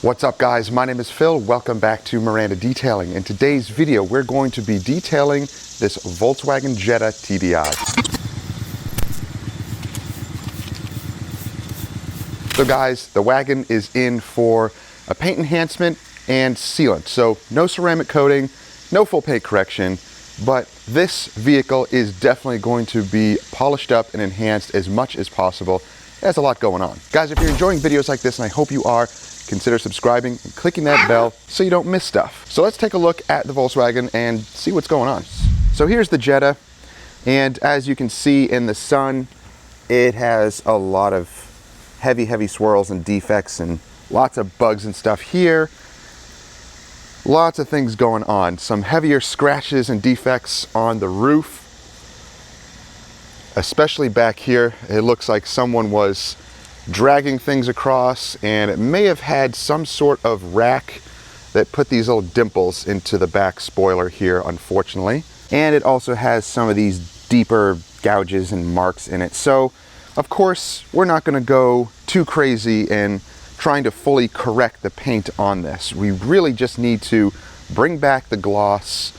What's up guys, my name is Phil. Welcome back to Miranda Detailing. In today's video, we're going to be detailing this Volkswagen Jetta TDI. So guys, the wagon is in for a paint enhancement and sealant. So no ceramic coating, no full paint correction, but this vehicle is definitely going to be polished up and enhanced as much as possible. It has a lot going on. Guys, if you're enjoying videos like this, and I hope you are, consider subscribing and clicking that bell so you don't miss stuff. So let's take a look at the Volkswagen and see what's going on. So here's the Jetta, and as you can see in the sun, it has a lot of heavy swirls and defects and lots of bugs and stuff here. Lots of things going on. Some heavier scratches and defects on the roof. Especially back here, it looks like someone was dragging things across, and it may have had some sort of rack that put these little dimples into the back spoiler here, unfortunately. And it also has some of these deeper gouges and marks in it. So, of course, we're not going to go too crazy in trying to fully correct the paint on this. We really just need to bring back the gloss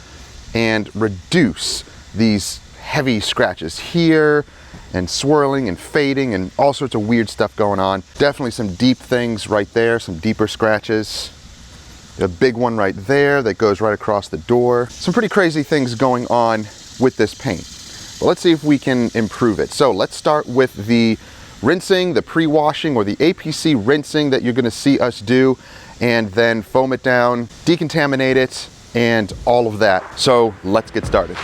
and reduce these heavy scratches here and swirling and fading and all sorts of weird stuff going on. Definitely some deep things right there, some deeper scratches. A big one right there that goes right across the door. Some pretty crazy things going on with this paint. But let's see if we can improve it. So let's start with the rinsing, the pre-washing or the APC rinsing that you're gonna see us do, and then foam it down, decontaminate it, and all of that. So let's get started.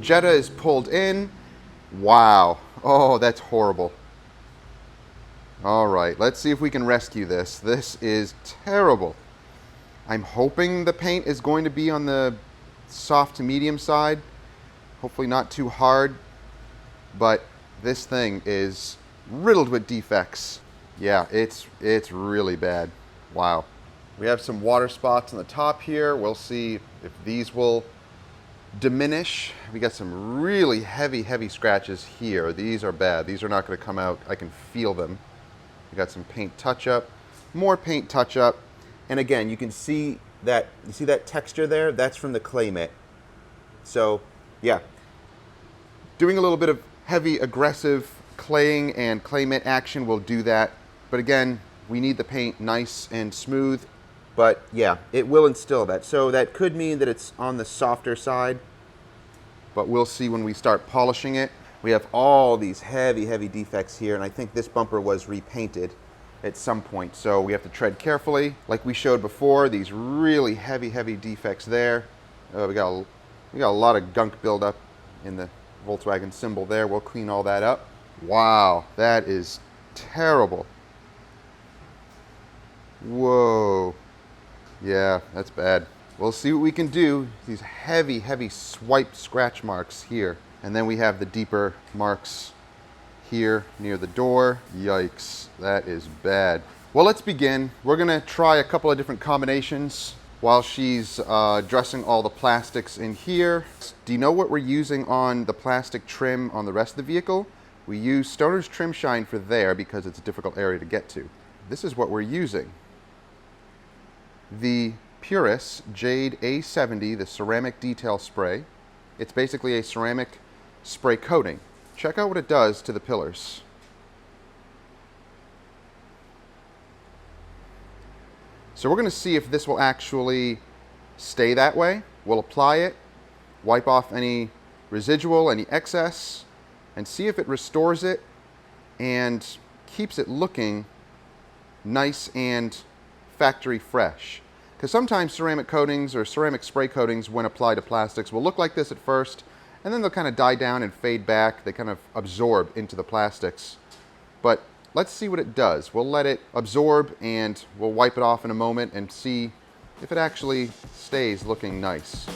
Jetta is pulled in. Wow. Oh, that's horrible. All right, let's see if we can rescue this. This is terrible. I'm hoping the paint is going to be on the soft to medium side. Hopefully not too hard, but this thing is riddled with defects. Yeah, it's really bad. Wow. We have some water spots on the top here. We'll see if these will diminish. We got some really heavy scratches here. These are bad. These are not going to come out. I can feel them. We got some paint touch-up, more paint touch-up, and again, you can see that. You see that texture there? That's from the clay mitt. So, yeah, doing a little bit of heavy, aggressive claying and clay mitt action will do that. But again, we need the paint nice and smooth. But yeah, it will instill that. So that could mean that it's on the softer side, but we'll see when we start polishing it. We have all these heavy defects here, and I think this bumper was repainted at some point. So we have to tread carefully. Like we showed before, these really heavy defects there. We got a lot of gunk buildup in the Volkswagen symbol there. We'll clean all that up. Wow, that is terrible. Whoa. Yeah, that's bad. We'll see what we can do. These heavy swipe scratch marks here. And then we have the deeper marks here near the door. Yikes, that is bad. Well, let's begin. We're gonna try a couple of different combinations while she's dressing all the plastics in here. Do you know what we're using on the plastic trim on the rest of the vehicle? We use Stoner's Trim Shine for there because it's a difficult area to get to. This is what we're using. The Puris Jade A70, the ceramic detail spray. It's basically a ceramic spray coating. Check out what it does to the pillars. So we're going to see if this will actually stay that way. We'll apply it, wipe off any residual, any excess, and see if it restores it and keeps it looking nice and factory fresh. Because sometimes ceramic coatings or ceramic spray coatings, when applied to plastics, will look like this at first, and then they'll kind of die down and fade back. They kind of absorb into the plastics. But let's see what it does. We'll let it absorb and we'll wipe it off in a moment and see if it actually stays looking nice.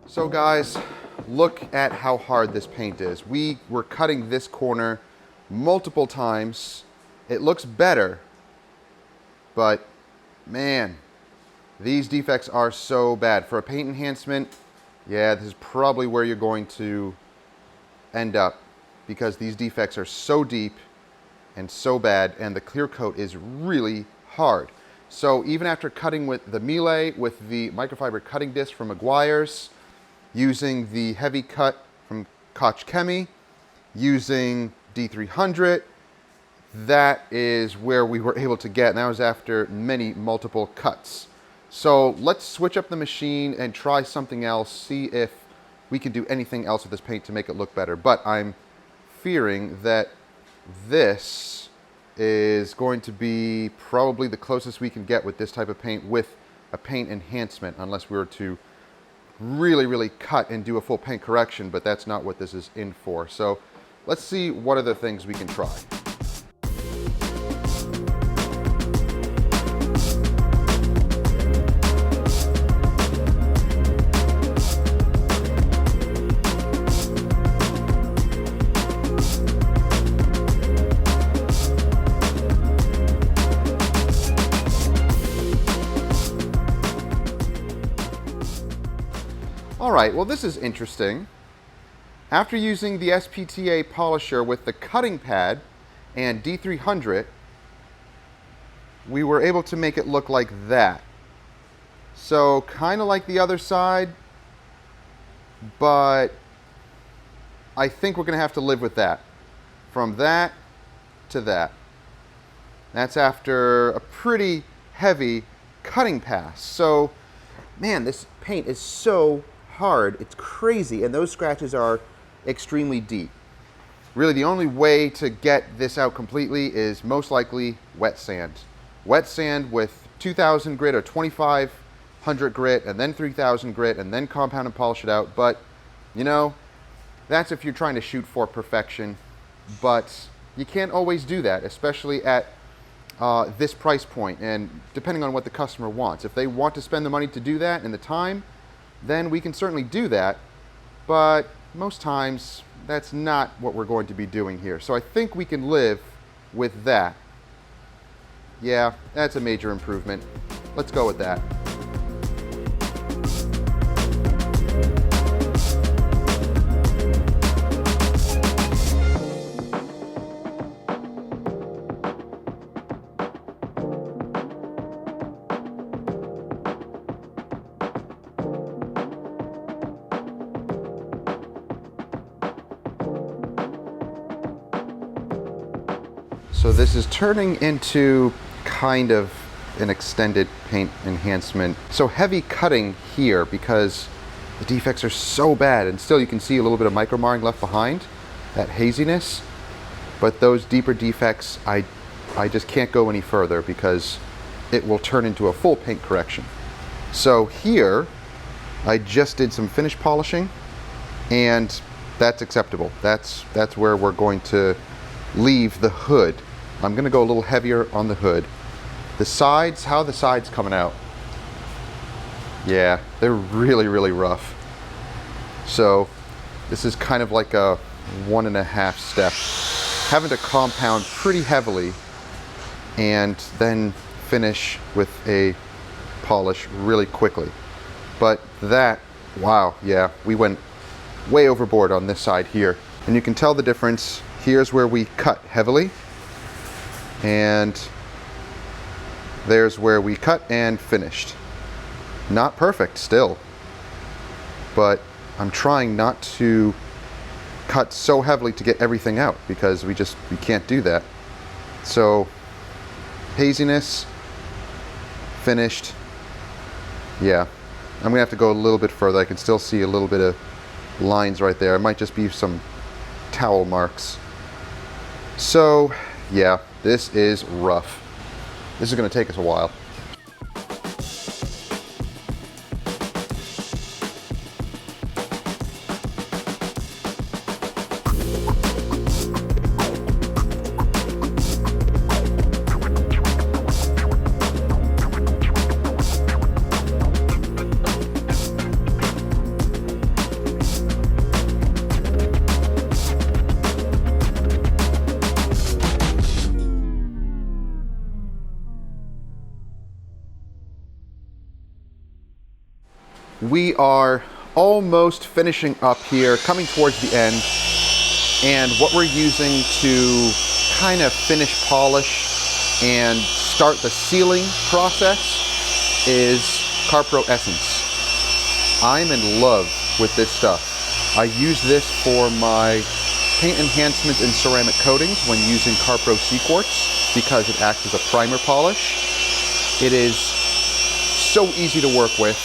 So guys, look at how hard this paint is. We were cutting this corner multiple times. It looks better, but man, these defects are so bad. For a paint enhancement, yeah, this is probably where you're going to end up because these defects are so deep and so bad, and the clear coat is really hard. So even after cutting with the Miele, with the microfiber cutting disc from Meguiar's, using the heavy cut from Koch Chemie, using D300, that is where we were able to get, and that was after multiple cuts. So let's switch up the machine and try something else, see if we can do anything else with this paint to make it look better. But I'm fearing that this is going to be probably the closest we can get with this type of paint with a paint enhancement, unless we were to really cut and do a full paint correction, but that's not what this is in for. So let's see what other things we can try. Alright, well this is interesting. After using the SPTA polisher with the cutting pad and D300, we were able to make it look like that. So kind of like the other side, but I think we're going to have to live with that. From that to that. That's after a pretty heavy cutting pass. So, man, this paint is so hard. It's crazy, and those scratches are extremely deep. Really, the only way to get this out completely is most likely wet sand. Wet sand with 2,000 grit or 2,500 grit, and then 3,000 grit, and then compound and polish it out. But, you know, that's if you're trying to shoot for perfection. But you can't always do that, especially at this price point, and depending on what the customer wants. If they want to spend the money to do that and the time, then we can certainly do that, but most times that's not what we're going to be doing here. So I think we can live with that. Yeah, that's a major improvement. Let's go with that. So this is turning into kind of an extended paint enhancement. So heavy cutting here because the defects are so bad, and still you can see a little bit of micro marring left behind, that haziness. But those deeper defects, I just can't go any further because it will turn into a full paint correction. So here, I just did some finish polishing, and that's acceptable. That's where we're going to leave the hood. I'm going to go a little heavier on the hood. The sides, how are the sides coming out? Yeah, they're really, really rough. So this is kind of like a 1.5 step. Having to compound pretty heavily and then finish with a polish really quickly. But that, wow, yeah, we went way overboard on this side here. And you can tell the difference. Here's where we cut heavily, and there's where we cut and finished. Not perfect still, but I'm trying not to cut so heavily to get everything out because we can't do that. So haziness, finished. Yeah, I'm gonna have to go a little bit further. I can still see a little bit of lines right there. It might just be some towel marks. So yeah, this is rough. This is going to take us a while. We are almost finishing up here, coming towards the end, and what we're using to kind of finish polish and start the sealing process is Carpro Essence. I'm in love with this stuff. I use this for my paint enhancements and ceramic coatings when using Carpro Sea Quartz because it acts as a primer polish. It is so easy to work with.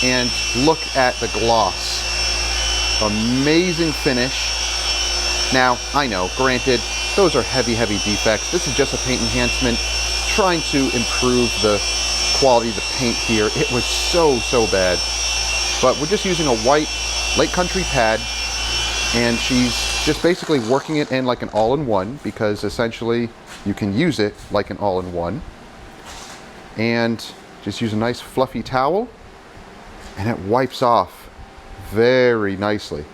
And look at the gloss. Amazing finish. Now, I know, granted, those are heavy, heavy defects. This is just a paint enhancement, trying to improve the quality of the paint here. It was so, so bad. But we're just using a white Lake Country pad, and she's just basically working it in like an all-in-one, because essentially you can use it like an all-in-one. And just use a nice fluffy towel, and it wipes off very nicely.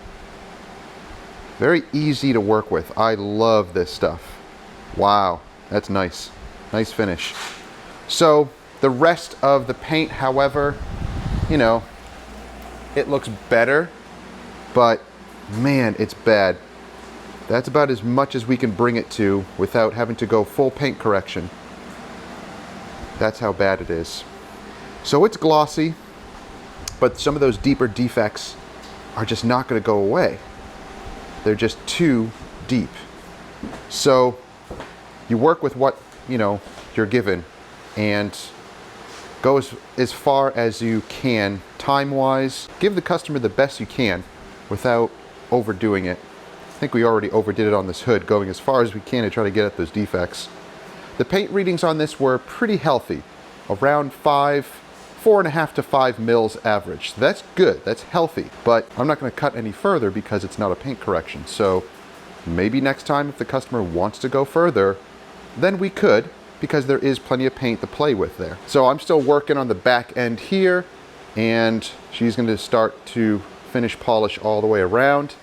Very easy to work with. I love this stuff. Wow, that's nice. Nice finish. So the rest of the paint, however, you know, it looks better, but man, it's bad. That's about as much as we can bring it to without having to go full paint correction. That's how bad it is. So it's glossy, but some of those deeper defects are just not going to go away. They're just too deep. So you work with what, you're given and go as far as you can time-wise. Give the customer the best you can without overdoing it. I think we already overdid it on this hood, going as far as we can to try to get at those defects. The paint readings on this were pretty healthy, around 4.5 to 5 mils average. So that's good, that's healthy, but I'm not going to cut any further because it's not a paint correction. So maybe next time if the customer wants to go further, then we could, because there is plenty of paint to play with there. So I'm still working on the back end here, and she's going to start to finish polish all the way around.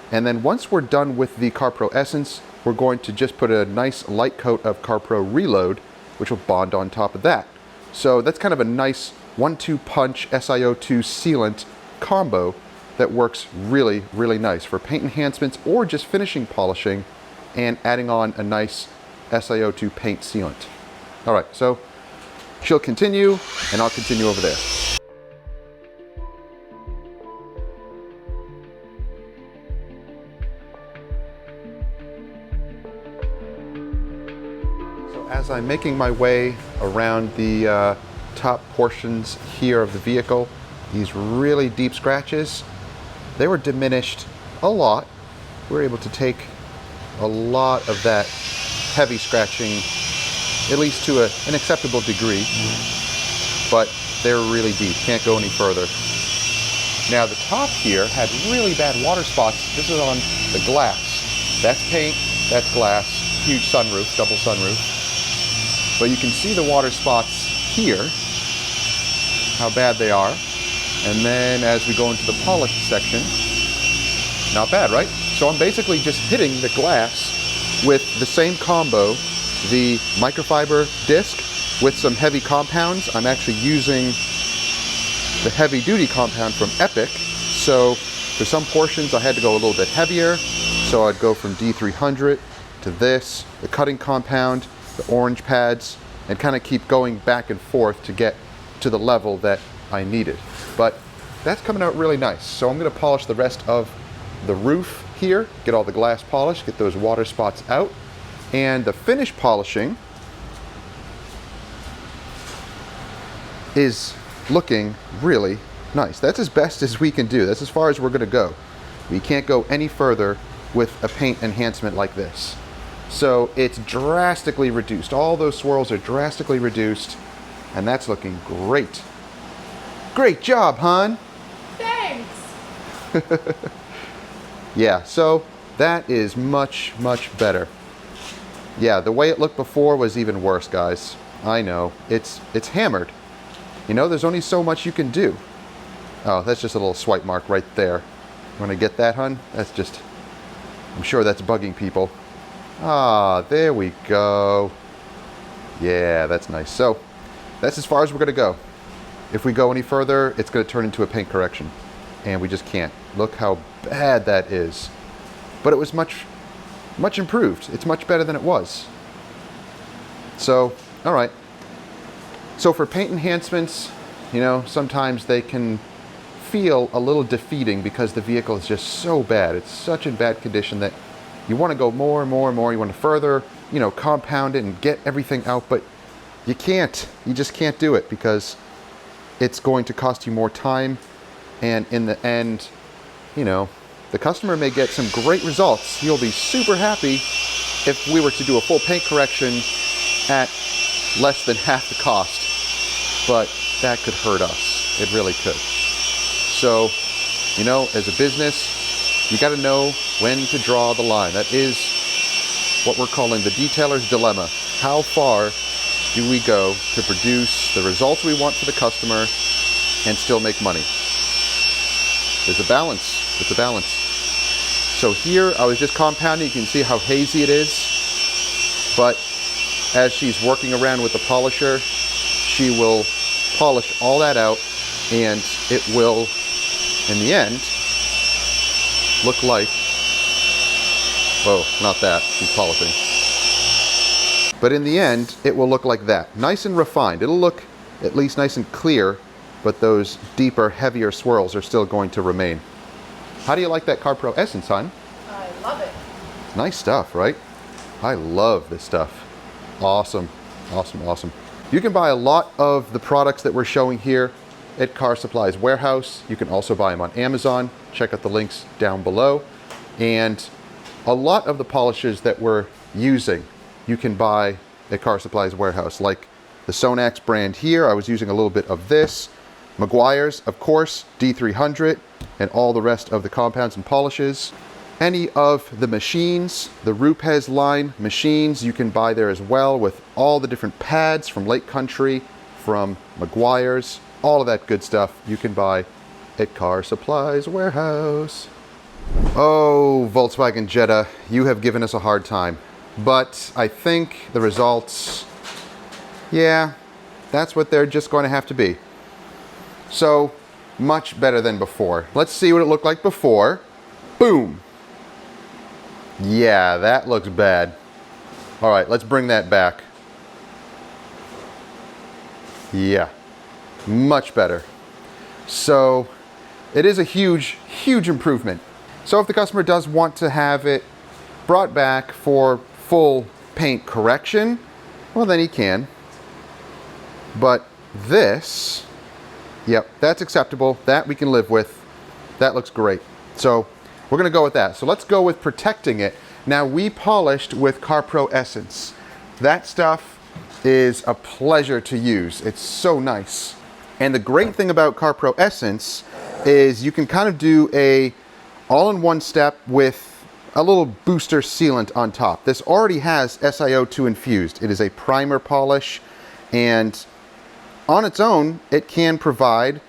And then once we're done with the Carpro Essence, we're going to just put a nice light coat of Carpro Reload, which will bond on top of that. So that's kind of a nice 1-2 punch SiO2 sealant combo that works really, really nice for paint enhancements or just finishing polishing and adding on a nice SiO2 paint sealant. All right, so she'll continue and I'll continue over there. As I'm making my way around the top portions here of the vehicle, these really deep scratches, they were diminished a lot. We were able to take a lot of that heavy scratching, at least to an acceptable degree, but they're really deep, can't go any further. Now the top here had really bad water spots. This is on the glass. That's paint, that's glass, huge sunroof, double sunroof. But you can see the water spots here, how bad they are. And then as we go into the polished section, not bad, right? So I'm basically just hitting the glass with the same combo, the microfiber disc with some heavy compounds. I'm actually using the heavy duty compound from Epic. So for some portions I had to go a little bit heavier. So I'd go from D300 to this, the cutting compound, the orange pads, and kind of keep going back and forth to get to the level that I needed. But that's coming out really nice. So I'm going to polish the rest of the roof here, get all the glass polished, get those water spots out, and the finish polishing is looking really nice. That's as best as we can do. That's as far as we're going to go. We can't go any further with a paint enhancement like this. So it's drastically reduced. All those swirls are drastically reduced, and that's looking great. Great job, hon. Thanks. Yeah, so that is much, much better. Yeah, the way it looked before was even worse, guys. I know. It's hammered. There's only so much you can do. Oh, that's just a little swipe mark right there. Want to get that, hun? That's just, I'm sure that's bugging people. Ah, there we go. Yeah, that's nice. So that's as far as we're going to go. If we go any further, it's going to turn into a paint correction, and we just can't. Look how bad that is. But it was much improved. It's much better than it was. So, all right. So for paint enhancements, sometimes they can feel a little defeating because the vehicle is just so bad. It's such in bad condition that you want to go more and more and more. You want to further, compound it and get everything out, but you can't. You just can't do it because it's going to cost you more time. And in the end, the customer may get some great results. You'll be super happy if we were to do a full paint correction at less than half the cost. But that could hurt us. It really could. So, as a business, you got to know when to draw the line. That is what we're calling the detailer's dilemma. How far do we go to produce the results we want for the customer and still make money? There's a balance. It's a balance. So here I was just compounding. You can see how hazy it is. But as she's working around with the polisher, she will polish all that out, and it will, in the end, look like Whoa, not that, he's polishing. But in the end, it will look like that. Nice and refined. It'll look at least nice and clear, but those deeper, heavier swirls are still going to remain. How do you like that Carpro Essence, hon? I love it. Nice stuff, right? I love this stuff. Awesome, awesome, awesome. You can buy a lot of the products that we're showing here at Car Supply's warehouse. You can also buy them on Amazon. Check out the links down below. And a lot of the polishers that we're using, you can buy at Car Supply's warehouse, like the Sonax brand here. I was using a little bit of this. Meguiar's, of course, D300, and all the rest of the compounds and polishes. Any of the machines, the Rupes line machines, you can buy there as well, with all the different pads from Lake Country, from Meguiar's, all of that good stuff you can buy at Car Supply's warehouse. Oh, Volkswagen Jetta, you have given us a hard time. But I think the results, yeah, that's what they're just going to have to be. So, much better than before. Let's see what it looked like before. Boom. Yeah, that looks bad. All right, let's bring that back. Yeah, much better. So, it is a huge, huge improvement. So if the customer does want to have it brought back for full paint correction, well, then he can. But this, yep, that's acceptable. That we can live with. That looks great. So we're gonna go with that. So let's go with protecting it. Now, we polished with Carpro Essence. That stuff is a pleasure to use. It's so nice. And the great thing about Carpro Essence is you can kind of do a all-in-one step with a little booster sealant on top. This already has SiO2 infused. It is a primer polish, and on its own, it can provide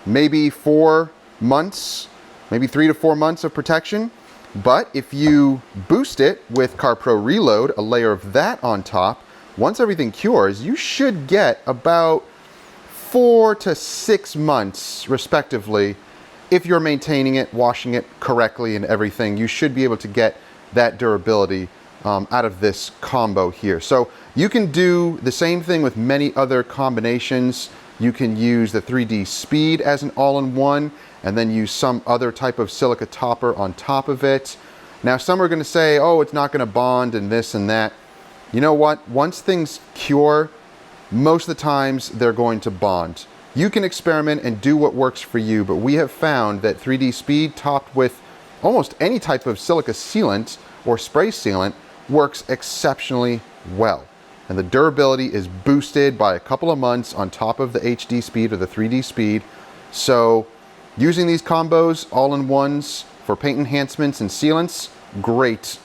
maybe 4 months, maybe 3 to 4 months of protection. But if you boost it with Carpro Reload, a layer of that on top, once everything cures, you should get about 4 to 6 months, respectively. If you're maintaining it, washing it correctly and everything, you should be able to get that durability out of this combo here. So you can do the same thing with many other combinations. You can use the 3D Speed as an all-in-one, and then use some other type of silica topper on top of it. Now, some are gonna say, oh, it's not gonna bond and this and that. You know what? Once things cure, most of the times they're going to bond. You can experiment and do what works for you, but we have found that 3D Speed topped with almost any type of silica sealant or spray sealant works exceptionally well. And the durability is boosted by a couple of months on top of the HD Speed or the 3D Speed. So using these combos, all-in-ones for paint enhancements and sealants, great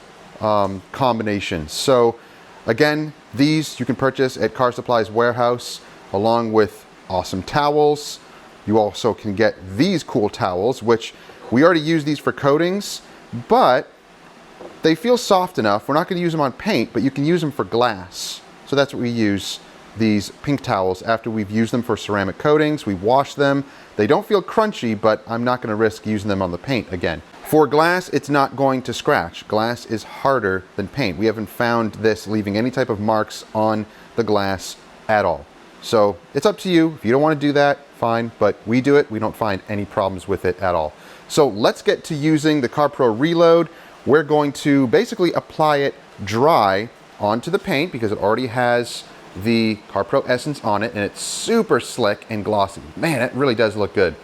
combination. So again, these you can purchase at Car Supply's warehouse along with awesome towels. You also can get these cool towels, which we already use these for coatings, but they feel soft enough. We're not going to use them on paint, but you can use them for glass. So that's what we use, these pink towels. After we've used them for ceramic coatings, we wash them. They don't feel crunchy, but I'm not going to risk using them on the paint again. For glass, it's not going to scratch. Glass is harder than paint. We haven't found this leaving any type of marks on the glass at all. So it's up to you. If you don't want to do that, fine, but we do it. We don't find any problems with it at all. So let's get to using the Carpro Reload. We're going to basically apply it dry onto the paint because it already has the Carpro Essence on it, and it's super slick and glossy. Man, it really does look good.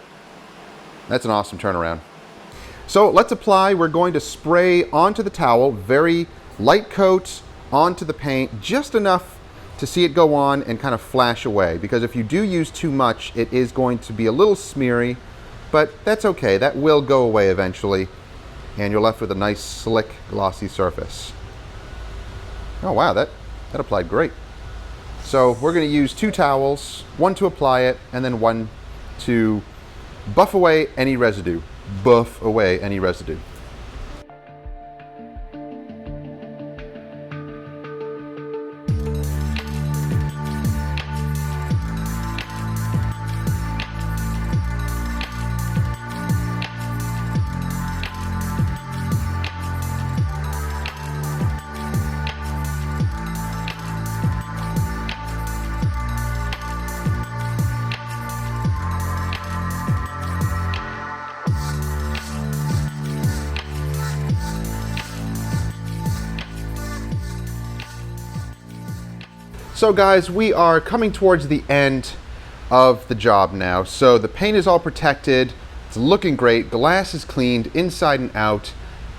That's an awesome turnaround. So let's apply. We're going to spray onto the towel, very light coat onto the paint, just enough to see it go on and kind of flash away, because if you do use too much, it is going to be a little smeary, but that's okay. That will go away eventually, and you're left with a nice, slick, glossy surface. Oh wow, that applied great. So we're going to use 2 towels, one to apply it, and then one to buff away any residue. Buff away any residue. So guys, we are coming towards the end of the job now. So the paint is all protected, it's looking great, glass is cleaned inside and out.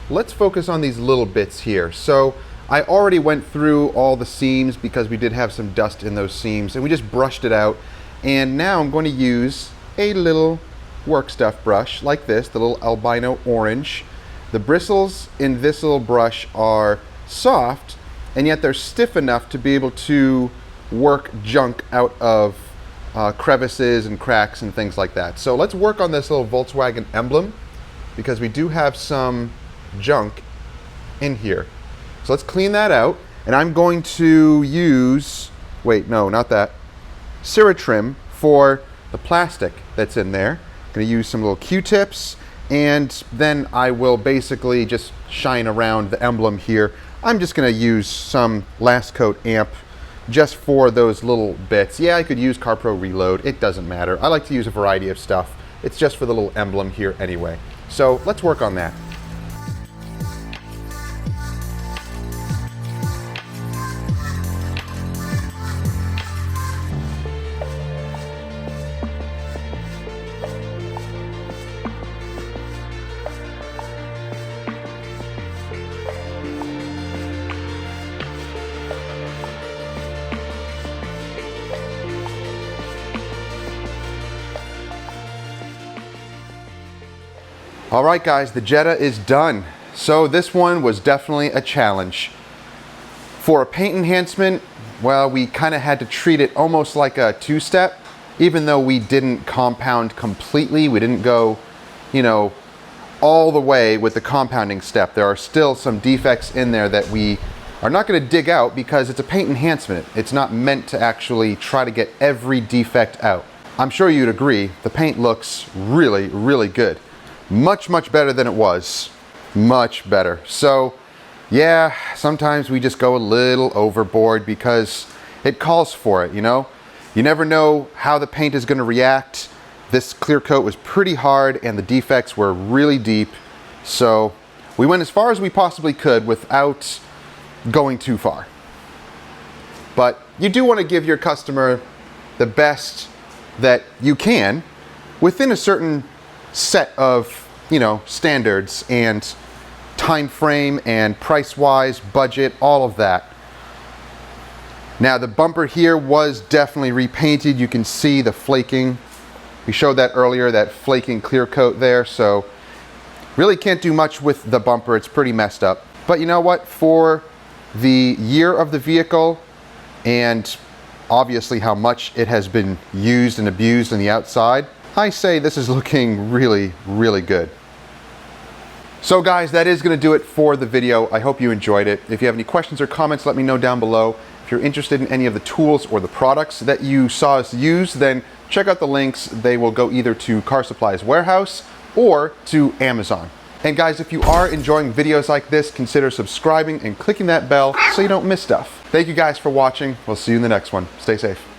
Let's focus on these little bits here. So I already went through all the seams because we did have some dust in those seams, and we just brushed it out. And now I'm going to use a little work stuff brush like this, the little albino orange. The bristles in this little brush are soft, and yet they're stiff enough to be able to work junk out of crevices and cracks and things like that. So let's work on this little Volkswagen Emblem because we do have some junk in here. So let's clean that out, and I'm going to use, wait, no, not that, Ceratrim for the plastic that's in there. I'm going to use some little Q-tips, and then I will basically just shine around the emblem here. I'm just going to use some last coat amp just for those little bits. Yeah, I could use Carpro Reload, it doesn't matter. I like to use a variety of stuff. It's just for the little emblem here anyway. So let's work on that. All right guys, the Jetta is done. So this one was definitely a challenge. For a paint enhancement, well, we kind of had to treat it almost like a two-step, even though we didn't compound completely. We didn't go, you know, all the way with the compounding step. There are still some defects in there that we are not going to dig out because it's a paint enhancement. It's not meant to actually try to get every defect out. I'm sure you'd agree, the paint looks really, really good. Much, much better than it was. Much better. So yeah, sometimes we just go a little overboard because it calls for it, you know? You never know how the paint is going to react. This clear coat was pretty hard and the defects were really deep. So we went as far as we possibly could without going too far. But you do want to give your customer the best that you can within a certain set of, you know, standards and time frame and price-wise, budget, all of that. Now the bumper here was definitely repainted. You can see the flaking. We showed that earlier, that flaking clear coat there. So really can't do much with the bumper. It's pretty messed up. But you know what? For the year of the vehicle and obviously how much it has been used and abused on the outside, I say this is looking really, really good. So guys, that is going to do it for the video. I hope you enjoyed it. If you have any questions or comments, let me know down below. If you're interested in any of the tools or the products that you saw us use, then check out the links. They will go either to Car Supply's warehouse or to Amazon. And guys, if you are enjoying videos like this, consider subscribing and clicking that bell so you don't miss stuff. Thank you guys for watching. We'll see you in the next one. Stay safe.